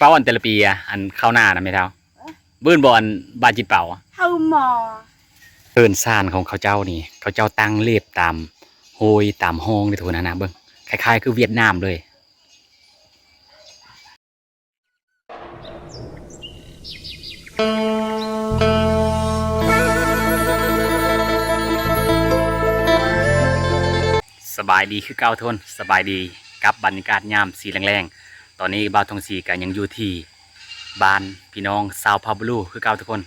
เป้าอันแต่ละปีอะอันเข้าหน้านะไม่เท่าบื้นบอลบาจิตเป่าเฮาหมอเอินซ่านของเขาเจ้านี่เขาเจ้าตั้งเรียบตามโฮยตามห้องในทุกนะเบิ้งคล้ายๆคือเวียดนามเลยสบายดีคือเก้าทนสบายดีกับบรรยากาศยามสีแรงๆตอนนี้บ่าวทองสีกันยังอยู่ที่บ้านพี่น้องซาวพาบลูคือเก้าทุกคน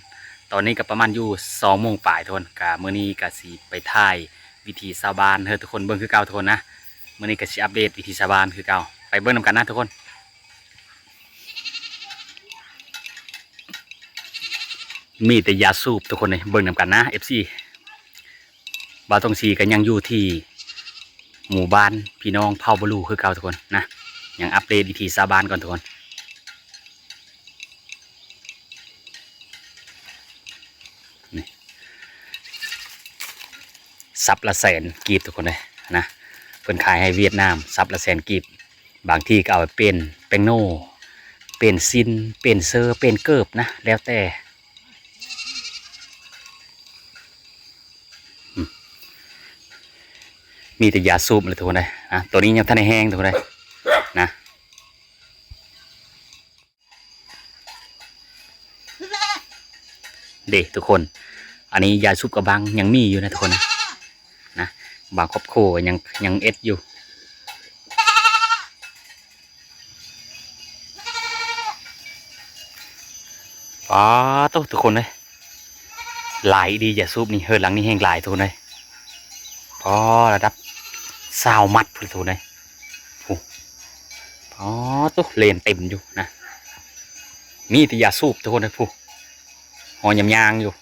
ตอนนี้ก็ประมาณอยู่2 โมงป่ายทนกะมื้อนี้ก็สิไปถ่ายวิธีชาวบ้านเฮ้ทุกคนเบิ่งคือเก้าทุกคนนะมื้อนี้ก็สิอัปเดตวิธีชาวบ้านคือเก้าไปเบิ่งนำกันนะทุกคนมีแต่ยาสูบทุกคนเลยเบิ่งนำกันนะ FC บ่าวทองสีกันยังอยู่ที่หมู่บ้านพี่น้องเผ่าบลูคือเก่าทุกคนนะยังอัปเดตวิธีชาวบ้านก่อนทุกคนนี่ซับละแสนกีบทุกคนเลยนะเพิ่นขายให้เวียดนามซับละแสนกีบบางที่ก็เอาไปเป็นแป้งโน่เป็นซินเป็นเซอร์เป็นเกิบนะแล้วแต่มีแต่ยาสูบเลยทุกคนเลยนะตัวนี้ยังทันได้แห้งทุกคนเลยนะเด็กทุกคนอันนี้ยาสูบกระบังยังมีอยู่นะทุกคนนะบางครอบครัวยังเอ็ดอยู่อ๋อทุกคนเลยหลายดียาสูบนี่เฮือหลังนี่แห้งหลายทุกคนเลยพอระดับ20 มัดทุกคนเลยอ๋อเลนเต็มอยู่นะมีแต่ยาสูบทุกคนเลยผู้หอยำยางอยู่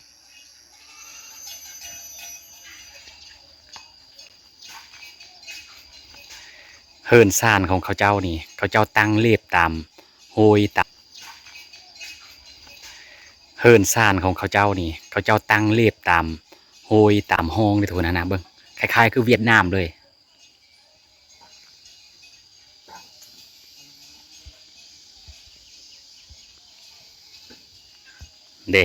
เฮิร์นซ่านของเขาเจ้านี่เขาเจ้าตั้งเรียบตามโฮยตามเฮิร์นซ่านของเขาเจ้านี่เขาเจ้าตั้งเรียบตามโฮยตามห้องในทุกคนนะเบิ้งคล้ายๆคือเวียดนามเลยเด้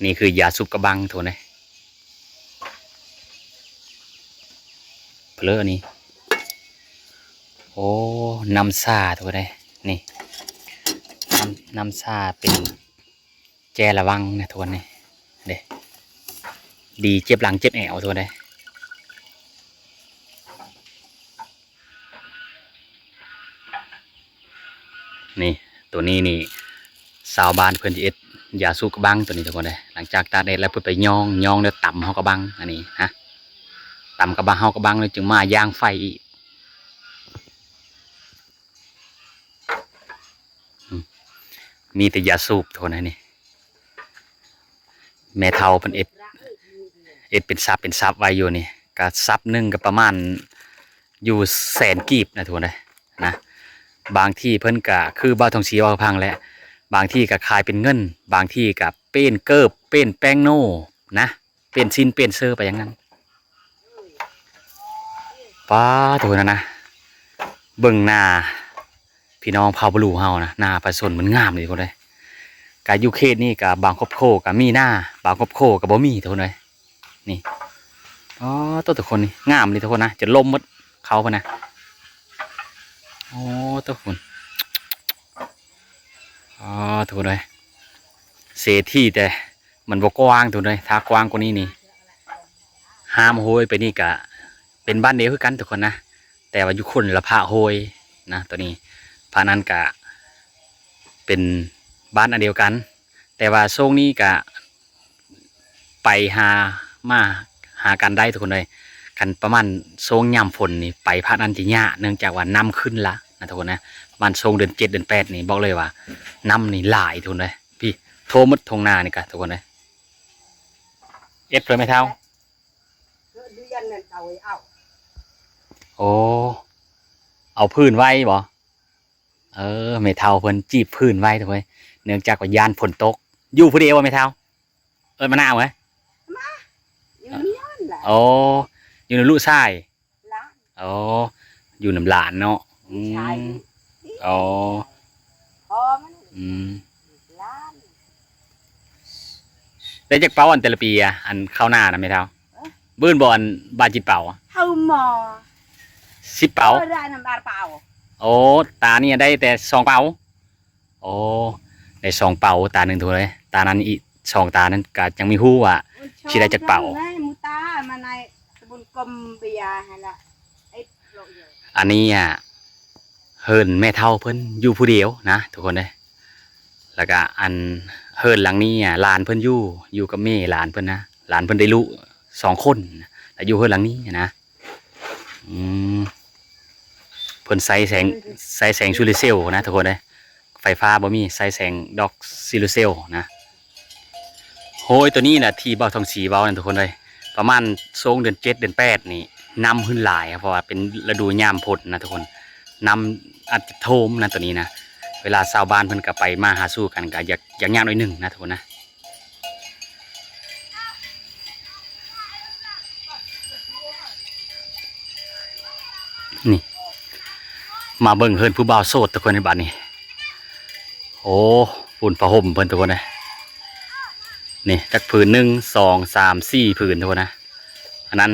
นี่คือยาสูบกระบังทุกคนเลยเพลอนี่โอ้น้ำซาทุกคนเลยนี่น้ำซาเป็นแจระวังนะทุกคนนี่เด้ดีเจ็บหลังเจ็บแอวทุกคนเลยนี่ตัวนี้นี่สาวบ้านเพื่อนที่เอ็ดยาสูบกระบังตัวนี้ทุกคนเลยหลังจากตาเด็ดแล้วเพื่อไปย่องแล้วต่ำเฮากระบังอันนี้ฮะต่ำกระบังเฮากระบังเลยจึงมาย่างไฟอีกมีแต่ยาสูบทุกคนเลยนี่แม่เทาเป็นเอ็ดเป็นซับไว้อยู่นี่ก็ซับหนึ่งก็ประมาณอยู่แสนกีบนะทุกคนเลยนะบางที่เพิ่นก็คือบ้าทองสีว่าพังแล้วบางที่ก็ขายเป็นเงินบางที่ก็เป็นเกิบเป็นแป้งโน่นะเป็นซินเป็นเซอร์ไปอย่างนั้นป้าทุกคนนะเบิ่งหน้าพี่น้องเผ่าบลูเฮานะหน้าประสนเหมือนงามเลยทุกคนเลยกายุเขตนี่กับบางครอบครัวกับมีหน้าบางครอบครัวกับบ่มีทุกคนเลยนี่อ๋อตัวทุกคนนี่งามเลยทุกคนนะจะล้มมดเขาปะนะโอ้ทุกคนอ๋อทุกคนเลยเศษที่แต่มันบ่กว้างทุกคนเลยถ้ากว้างกว่านี้นี่ห้ามโหยไปนี่กะเป็นบ้านเดียวคือกันทุกคนนะแต่ว่าอยู่คนละพระโหยนะตัวนี้พระนั้นกะเป็นบ้านอันเดียวกันแต่ว่าโซงนี้กะไปมาหากันได้ทุกคนเลยกันประมาณโซงยามฝนนี่ไปพระนันจิญะเนื่องจากว่าน้ำขึ้นละนะทุกคนนะประมาณโซงเดือน7 เดือน 8นี่บอกเลยว่าน้ำนี่หลายทุกคนเลยพี่โทรมัดทงนานี่กะทุกคนเลยเอ็ดเลยไหมเท้าโอ้เอาพื้นไว้บ่ไม่เท่าเพิ่นจีบพื้นไว้ทุกคนเนื่องจากว่ายานฝนตกอยู่ผู้เดียวไม่เท่ามะนาวไหมโอ้อยู่ในลูกชายโอ้อยู่น้ำหลานเนาะโอ้ อืมได้จากเป้าอันแต่ละปีอ่ะอันเข้าหน้านะไม่เท่าบื้นบอลบาจิตเป่าเท่าหมอ10เป่าได้น้ำบาเป่าโอ้ตาเนี่ยได้แต่2เป่าโอ้ได้2เป่าตาหนึ่งถูกเลยตานั้นอีก2ตานั้นก็ยังมีหู้ว่าสิได้จากเป่ามูตามาในตะบุญกลมเบียฮะละไอ้โลเยอะอันนี้อ่ะเฮิรนแม่เท่าเพิ่นอยู่ผู้เดียวนะทุกคนเลยแล้วก็อันเฮิรนหลังนี้อ่ะหลานเพิ่นอยู่กับแม่หลานเพิ่นนะหลานเพิ่นได้ลูก2คนแต่อยู่เฮิรนหลังนี้นะอืมเพิ่นใส่แสงชูริเซลนะทุกคนเลยไฟฟ้าบ่มีใส่แสงดอกซิลูเซลนะโฮ้ยตัวนี้นะที่เบาทองสีเบานะทุกคนเลยประมาณช่วงเดือน7เดือน8นี่น้ำขึ้นหลายเพราะว่าเป็นฤดูยามพดนะทุกคนน้ำอาจจะโทมนะตัวนี้นะเวลาชาวบ้านเพิ่นก็ไปมาหาสู้กันก็อยากยากหน่อยหนึ่งนะทุกคนนะนี่มาเบิ่งเฮิรนผู้บ่าวโสดทุกคนในบ้านนี้โอ้ฝุ่นผ้าห่มเพิ่นทุกคนนะนี่จักผืน1 2 3 4ผืนทุกคนนะอันนั้น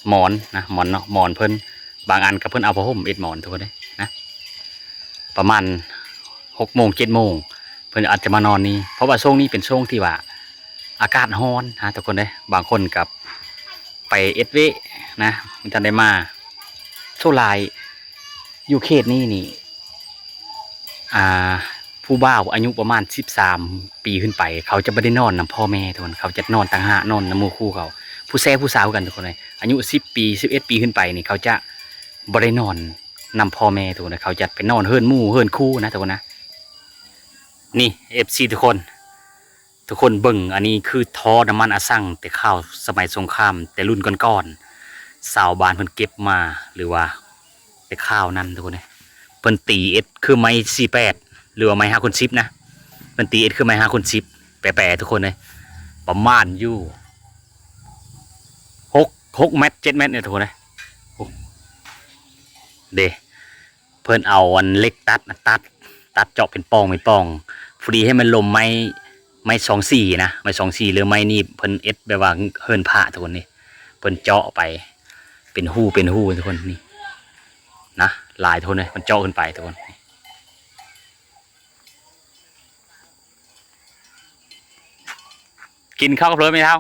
หมอนนะหมอนเนาะหมอนเพิ่นบางอันกับเพิ่นเอาผ้าห่มหมอนทุกคนเลยนะประมาณ6 โมง 7 โมงเพิ่นอาจจะมานอนนี่เพราะว่าช่วงนี้เป็นช่วงที่ว่าอากาศร้อนนะทุกคนเลยบางคนกับไปเวนะมันจะได้มาโซลายอยู่เขตนี้นี่ผู้บ่าวอายุประมาณ13 ปีขึ้นไปเขาจะไม่ได้นอนนำพ่อแม่ทุกคนเขาจะนอนต่างหากนอนนำหมู่คู่เขาผู้แซ่ผู้สาวกันทุกคนเลยอายุ10 ปี11 ปีขึ้นไปนี่เขาจะบ่ได้นอนนำพ่อแม่ทุกคนเขาจะไปนอนเฮิรนหมู่เฮิรนคู่นะทุกคนนะนี่ FC ทุกคนเบิ่งอันนี้คือท่อน้ำมันอาซังแต่ข้าวสมัยสงครามแต่รุ่นก่อนๆสาวบ้านเพิ่นเก็บมาหรือว่าแต่ข้าวนั้นทุกคนเลยเพิ่นตีเอสคือไม้48หรือว่าไม้5x10นะเพิ่นตีเอสคือไม้5x10แปะๆทุกคนเลยประมาณอยู่6 เมตร 7 เมตรเนี่ยทุกคนเลยเด้เพิ่นเอาอันเล็กตัดเจาะเป็นปองพอดีให้มันลมไม้24นะไม้24หรือไม้นี่เพิ่นเอสแบบว่าเฮิรนผ้าทุกคนนี่เพิ่นเจาะไปเป็นหูทุกคนนี่นะลายทุกคนเลยมันเจาะขึ้นไปทุกคนกินข้าวกับเพลินไหมเท้า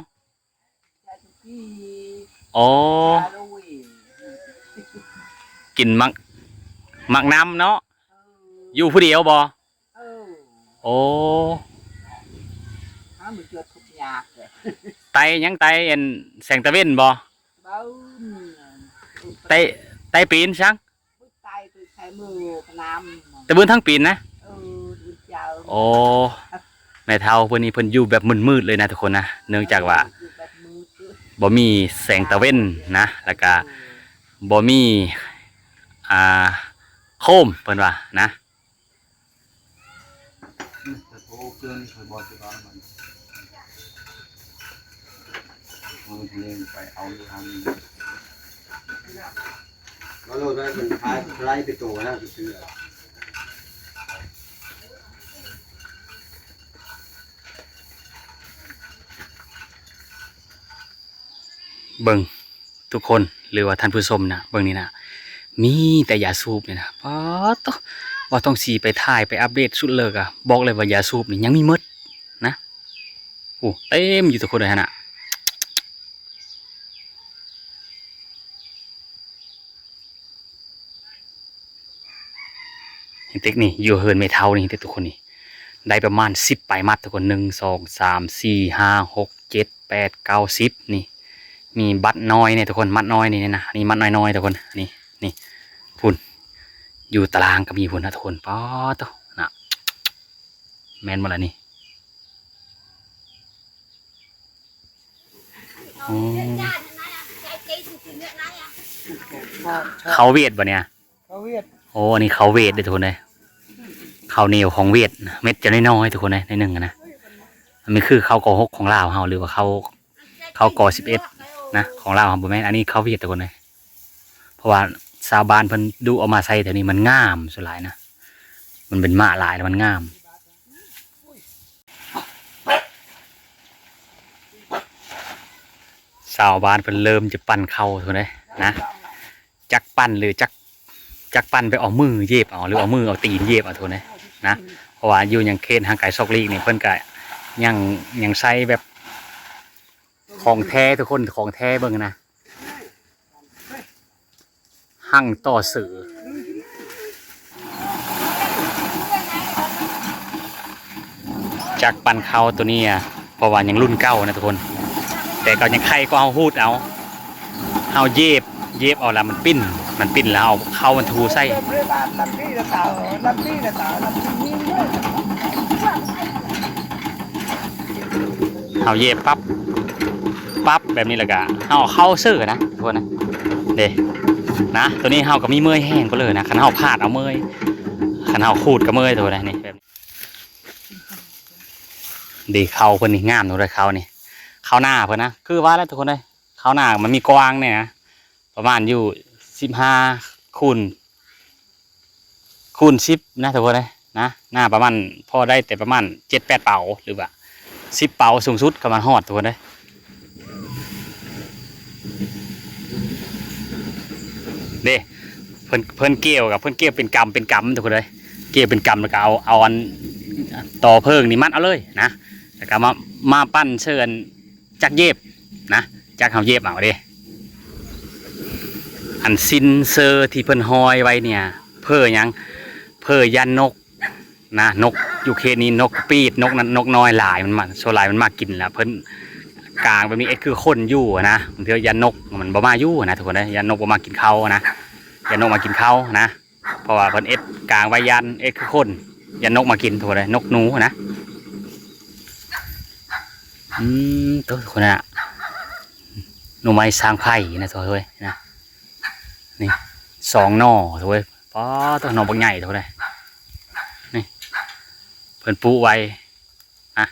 โอ้กินมักน้ำเนาะอยู่ผู้เดียวบ่โอ้ไตยังไตเอ็นแสงตะเว้นบ่ไตปีนช่างแต่เบื้องทั้งปีนนะโอ้แม่เฒ่าเพิ่นนี่เพิ่นอยู่แบบมืดๆเลยนะทุกคนนะเนื่องจากว่าบ่มีแสงตะเว้นนะแล้วก็บ่มีโคมเพิ่นว่านะไปเอาทางแล้วเราได้เป็นท้ายไล่ไปตัวแล้วซื้อเบิ่งทุกคนหรือว่าท่านผู้ชมนะเบิ่งนี่นะมีแต่ยาสูบเนี่ยนะป๊อตว่าต้องสีไปถ่ายไปอัปเดตสุดเลยอะบอกเลยว่ายาสูบนี่ยังมีมดนะโอ้เต็มอยู่ทุกคนเลยฮะน่ะเทคนี่อยู่เฮิรนไม่เท่านี่ทุกคนนี่ได้ประมาณ10 ปลายมัดทุกคน1 2 3 4 5 6 7 8 9 10นี่มีบัตรน้อยเนี่ยทุกคนมัดน้อยนี่นะนี่มัดน้อยทุกคนนี่พุ่นอยู่ตารางก็มีพุ่นนะทุกคนป๊อตนะแมนหมดแล้วนี่เขาเวทบ่เนี่ยโอ้อันนี้เขาเวทเลยทุกคนเลยเขาเหนียวของเวทเม็ดจะน้อยๆทุกคนเลยในหนึ่งนะมันไม่คือเขากอ6ของลาวเฮาหรือว่าเขากอ11นะของลาวครับบ่แม่นอันนี้เขาเวียดทุกคนเลยเพราะว่าชาวบ้านเพิ่นดูเอามาใส่แถวนี้มันงามสุดหลายนะมันเป็นหมาหลายแล้วมันงาม สาวบ้านเพิ่นเริ่มจะปั้นเข้าทุกคนเลยนะจักปั้นหรือจักปั้นไปเอามือเย็บเอาหรือเอามือเอาตีนเย็บเอาทุกคนเลยนะเพราะว่าอยู่อย่างเขตทางไก่ซอกลีกนี่เพิ่นก็ยังใช้แบบของแท้ทุกคนของแท้เบิ่งนะหั่งต่อสื่อจักปั้นเข้าตัวนี้เพราะว่ายังรุ่นเก่านะทุกคนแต่ก็ยังใครก็เอาหูดเอาเย็บเอาแล้วมันปิ้นแล้วเอาเข้ามันทูใส่เอาเย็บปั๊บแบบนี้แหละกะเอาเข้าซื้อนะทุกคนนะเด้นะตัวนี้เอาก็มีเมื่อยแห้งก็เลยนะขันเอาพาดเอาเมื่อยขันเอาขูดก็เมื่อยตัวนะนี่แบบดีเข้าเพิ่นนี่งามตัวเลยเข้านี่เข้าหน้าเพิ่นนะคือว่าแล้วทุกคนเลยเข้าหน้ามันมีกว้างเนี่ยนะประมาณอยู่15 คูณ10นะทุกคนเลยนะหน้าประมาณพอได้แต่ประมาณ7-8 เป๋าหรือว่า10 เป๋าสูงสุดก็มันฮอดทุกคนเลยเด้เพิ่นเกี่ยวกับเพิ่นเกี่ยวเป็นกำทุกคนเลยเกี่ยวเป็นกำแล้วก็เอาอันต่อเพิ่งนี่มัดเอาเลยนะแล้วก็มาปั้นเชิญจักเย็บนะจักเขาเย็บเอาเด้อันซินเซอร์ที่เพิ่นหอยไว้เนี่ยเพื่อยังเพื่อยันนกนะนกอยู่เขตนี้นกปีดนกนั้นนกน้อยหลายมันมาโซลายมันมากินแล้วเพิ่นกลางแบบนี้คือคนอยู่นะมันเพื่อยันนกมันบ่มาอยู่นะทุกคนนะยันนกบ่มากินเขานะยันนกมากินเขานะเพราะว่าเพิ่นกลางไว้ยันคือคนยันนกมากินทุกคนเลยนกหนูนะตัวคนน่ะหนูไม้สร้างไผ่นะตัวเฮ้ยนะนี่2 หน่อตัวเฮ้ยป้อตัวหน่อบางใหญ่ตัวเลยนี่เพิ่นปูไว้นะ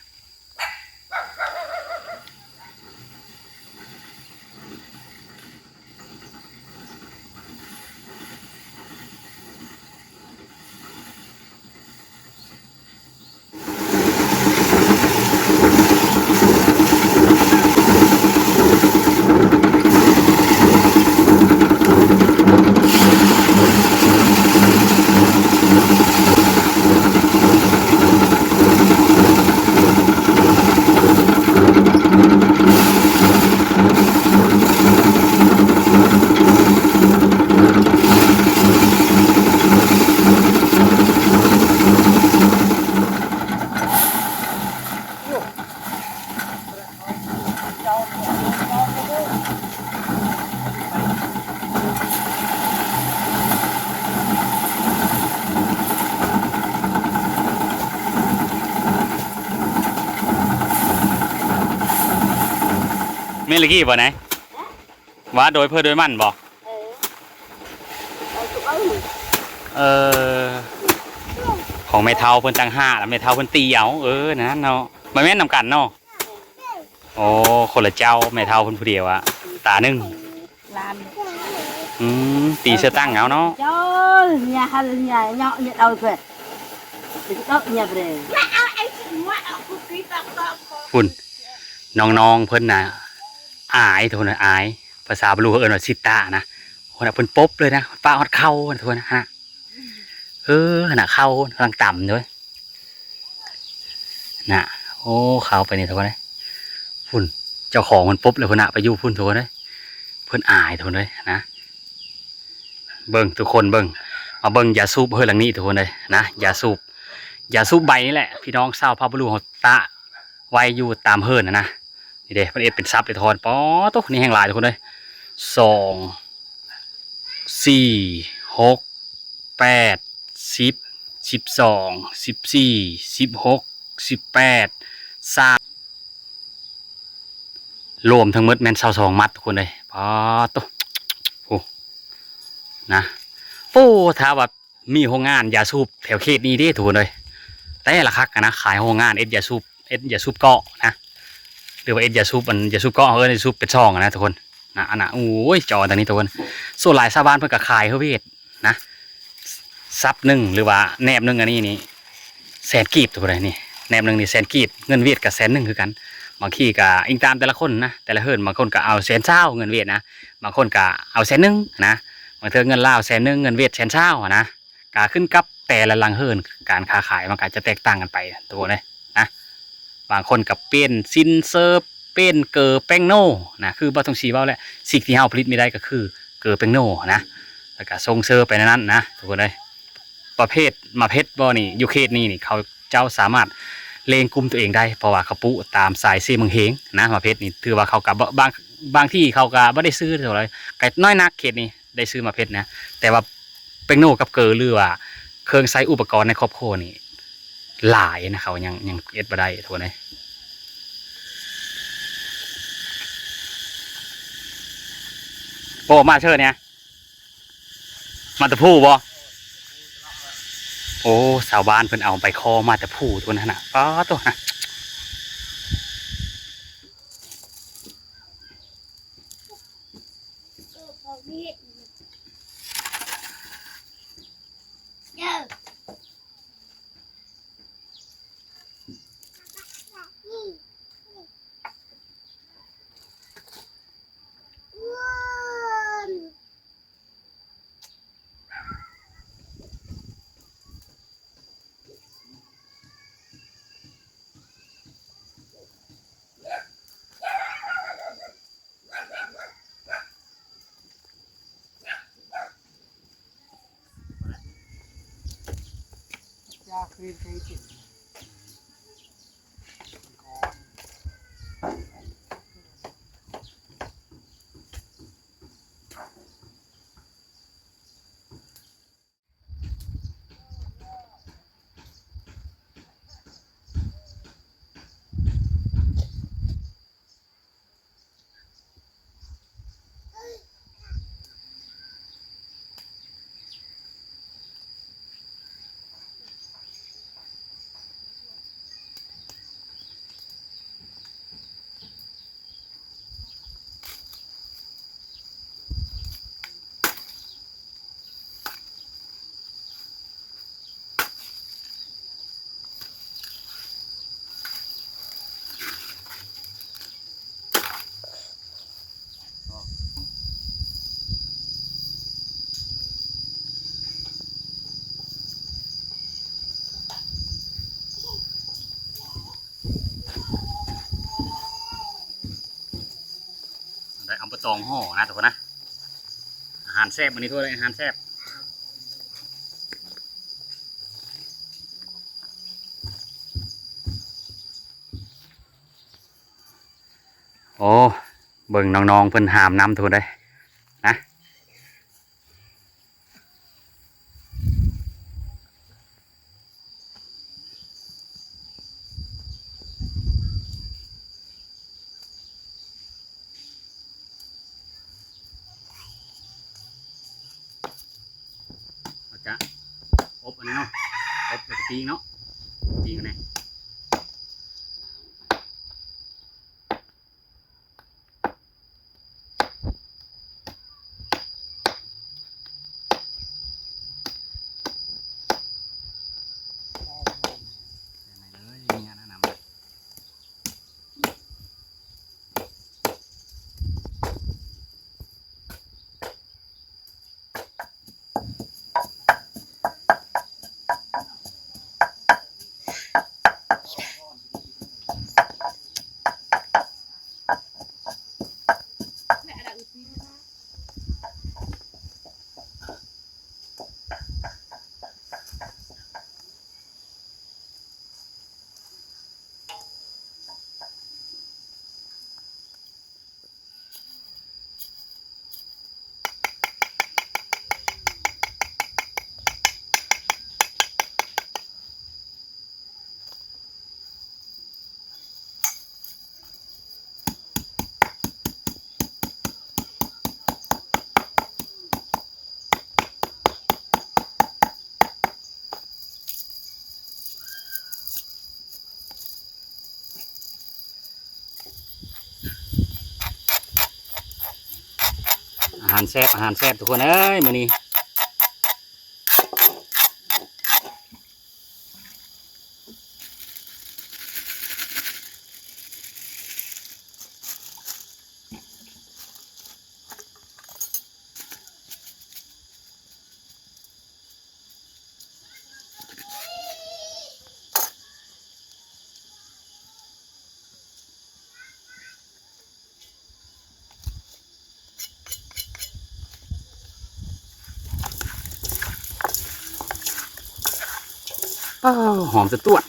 เมลกี้บ่ไหนว่าโดยเพื่อโดยมั่นบ่ของแม่เฒ่าเพิ่นจัง5แล้วแม่เฒ่าเพิ่นตีเอานะเนาะบ่แม่นนำกันเนาะโอ้คนละเจ้าแม่เฒ่าเพิ่นผู้เดียวอะตาหนึ่งตีเสื้อตั้งเอาเนาะnhà hay nhà nhỏ nhà đâu kìa đó nhà về คุณน้องๆเพิ่นน่ะอายทุกคนน่ะอายภาษาบาลูเขาเอิ้นว่าสิตานะคนน่ะเพิ่นปบเลยนะป้าฮอดเข่าทุกคนนะฮะขนาดเข่ากำลังต่ำด้วยน่ะโอ้เข่าไปนี่ทุกคนเลยพุ่นเจ้าของมันปบเลยพุ่นน่ะไปอยู่พุ่นทุกคนเลยเพิ่นอายทุกคนเลยนะเบิ่งทุกคนเบิ่งมาเบิ่งยาสูบเฮ้ยหลังนี้ทุกคนเลยนะยาสูบใบนี่แหละพี่น้องชาวพาบาลูเขาตะไว้อยู่ตามเฮิร์นนะนี่เด้มันเป็นซับเป็นทอนป๊อตุ๊กนี่แห้งหลายทุกคนเลย2 4 6 8 10 12 14 16 18 3รวมทั้งหมดแม่น22 มัดทุกคนเลยป๊อตุ๊กโอ้นะโอ้ถ้าว่ามีโรงงานยาสูบแถวเขตนี้ดิทุกคนเลยแต่ละคักนะขายโรงงานยาสูบเกาะนะหรือว่ายาสูบเกาะยาสูบเป็นช่องนะทุกคนนะอันน่ะโอ้ยจอตอนนี้ทุกคนส่วนหลายชาวบ้านเพิ่นก็ขายเฮาเวทนะซับ1หรือว่าแนบ1อันนี้100,000 กีบทุกคนเลยนี่แนบ1นี่100,000 กีบเงินเวียดกับ100,000คือกัน บางทีก็อิงตามแต่ละคนนะแต่ละเฮิรนบางคนก็เอา120,000เงินเวียดนะบางคนก็เอา100,000นะบางเทื่อเงินลาว100,000เงินเวียด120,000นะก็ขึ้นกับแต่ละลังเฮิรนการค้าขายมันก็จะแตกต่างกันไปตัวเลยนะบางคนกับเปลี่ยนซินเซอร์เปลี่ยนเกอร์แป้งโน่นะคือบ่ต้องชี้เว้าแหละสิ่งที่เฮาผลิตไม่ได้ก็คือเกอร์แป้งโน่นะแล้วก็ส่งเซอร์ไปในนั้นนะทุกคนเลยประเภทมาเพชรบ่นี่อยู่เขตนี้นี่เขาเจ้าสามารถเลงกลุ่มตัวเองได้เพราะว่าเขาปุตามสายเซเมืองเฮงนะมาเพชรนี่ถือว่าเขากับบางที่เขาก็บ่ได้ซื้อเท่าไหร่ก็น้อยนักเขตนี้ได้ซื้อมาเพชรนะแต่ว่าแป้งโน่กับเกอร์หรือว่าเครื่องใช้อุปกรณ์ในครอบครัวนี่หลายนะเขายังเอ็ดบ่ได้ทุกคนเลยโอ้มาเชิญเนี่ยมาตะพูบ่โอ้ชาวบ้านเพิ่นเอาไปคอมาแต่ผู้ตัวนั้นน่ะป้าตัวนะยาครีมเคยจิตได้เอาไปตองห่อนะทุกคนนะอาหารแซ่บวันนี้ทั่วเลยอาหารแซ่บโอ้เบิ่งน้องๆเพิ่นหามน้ำทุกคนเลยนะเราจะอบอันนี้เนาะอบกับปีงเนาะปีงอันนี้ใส่ไหนเลยนี่อันนั้นนำเลยอาหารแซ่บทุกคนเอ้ยมื้อนี้ อ้าวหอมจะตวด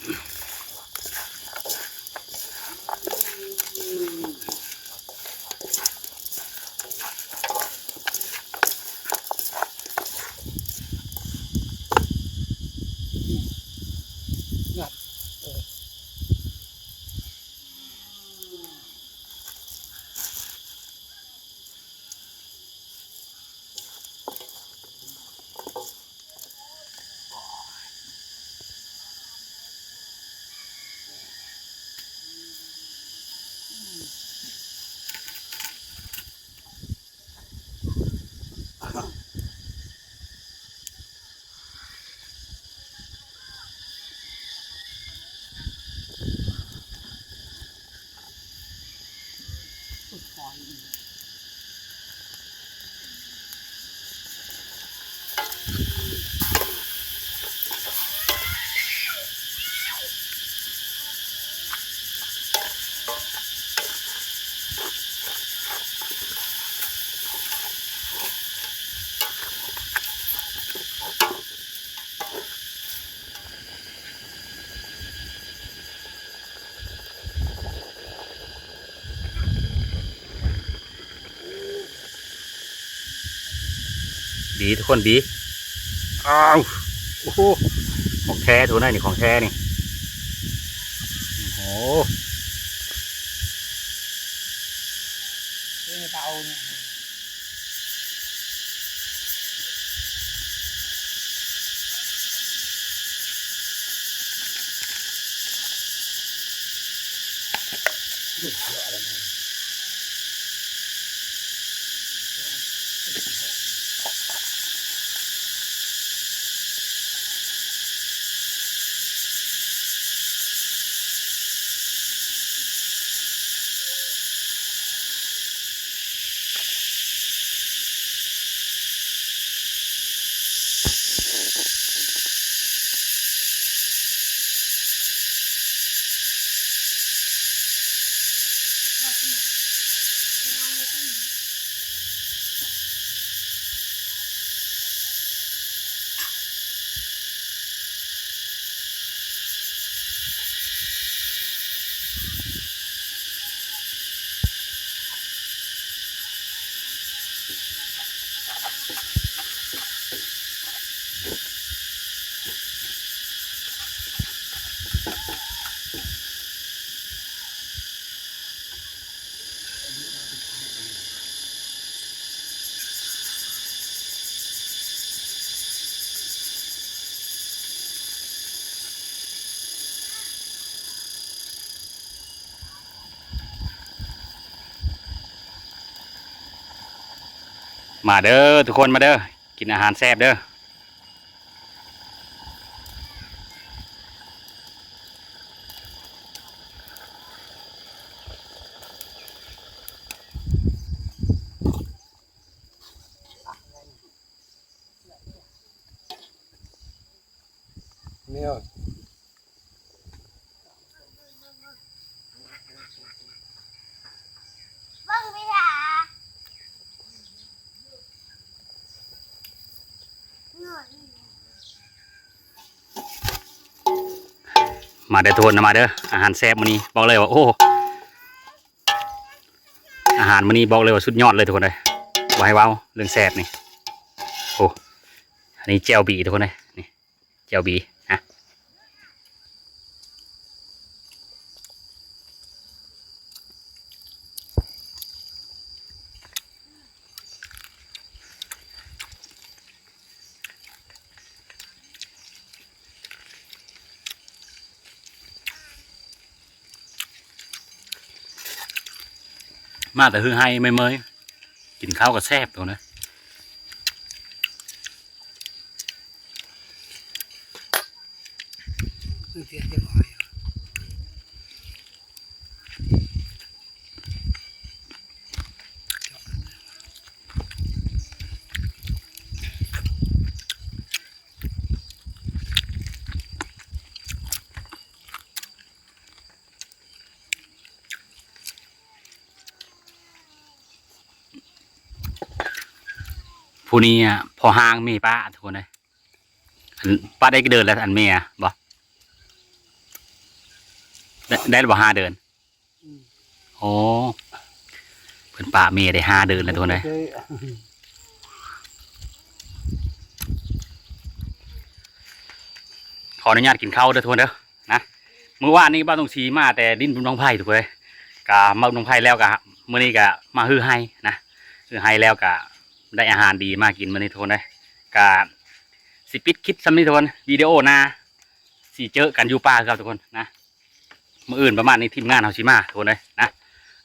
บีทุกคนบีอ้าวโอ้โหของแท้ตัวนั้นนี่ของแท้นี่โอ้โห นี่เตาเนี่ยมาเด้อทุกคนมาเด้อกินอาหารแซ่บเด้อเนี่ยมาเด้อทุกคนมาเด้ออาหารแซ่บมื้อนี้บอกเลยว่าโอ้อาหารมื้อนี้บอกเลยว่าสุดยอดเลยทุกคนเลยบ่ให้เว้าเรื่องแซ่บนี่โอ้อันนี้แจ่วบีทุกคนเลยนี่แจ่วบีนะมาแต่คือให้ไม่เมยกินข้าวกับแซ่บทุกคนเลย เสียจะคอยผู้นี้อ่ะพอห้างมีป้าทุกคนเลยอันป้าได้ก็เดินแล้วอันเมียบอก ได้บ่5 เดือนโอ้เพิ่นป่าเมียได้5 เดือนแล้วทุกคนเลยขออนุญาตกินข้าวเด้อทุกคนเด้อนะมื้อวานนี้บ้านตรงชีมาแต่ดินบุญน้องไผ่ทุกคนเลยกะมาน้องไผ่แล้วกะมื้อนี้กะมาฮือให้นะฮือให้แล้วกะได้อาหารดีมากินมื้อนี้ทุกคนเลยกะสิปิดคลิปซ้ำนี้ทุกคนวิดีโอหน้าสิเจอกันอยู่ป่าครับทุกคนนะมื้ออื่นประมาณนี้ทีมงานเฮาสิมาทุกคนเลยนะ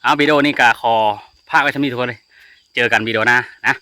เอาวิดีโอนี้กะขอพากไว้ซ้ำนี้ทุกคนเลยเจอกันวิดีโอหน้านะ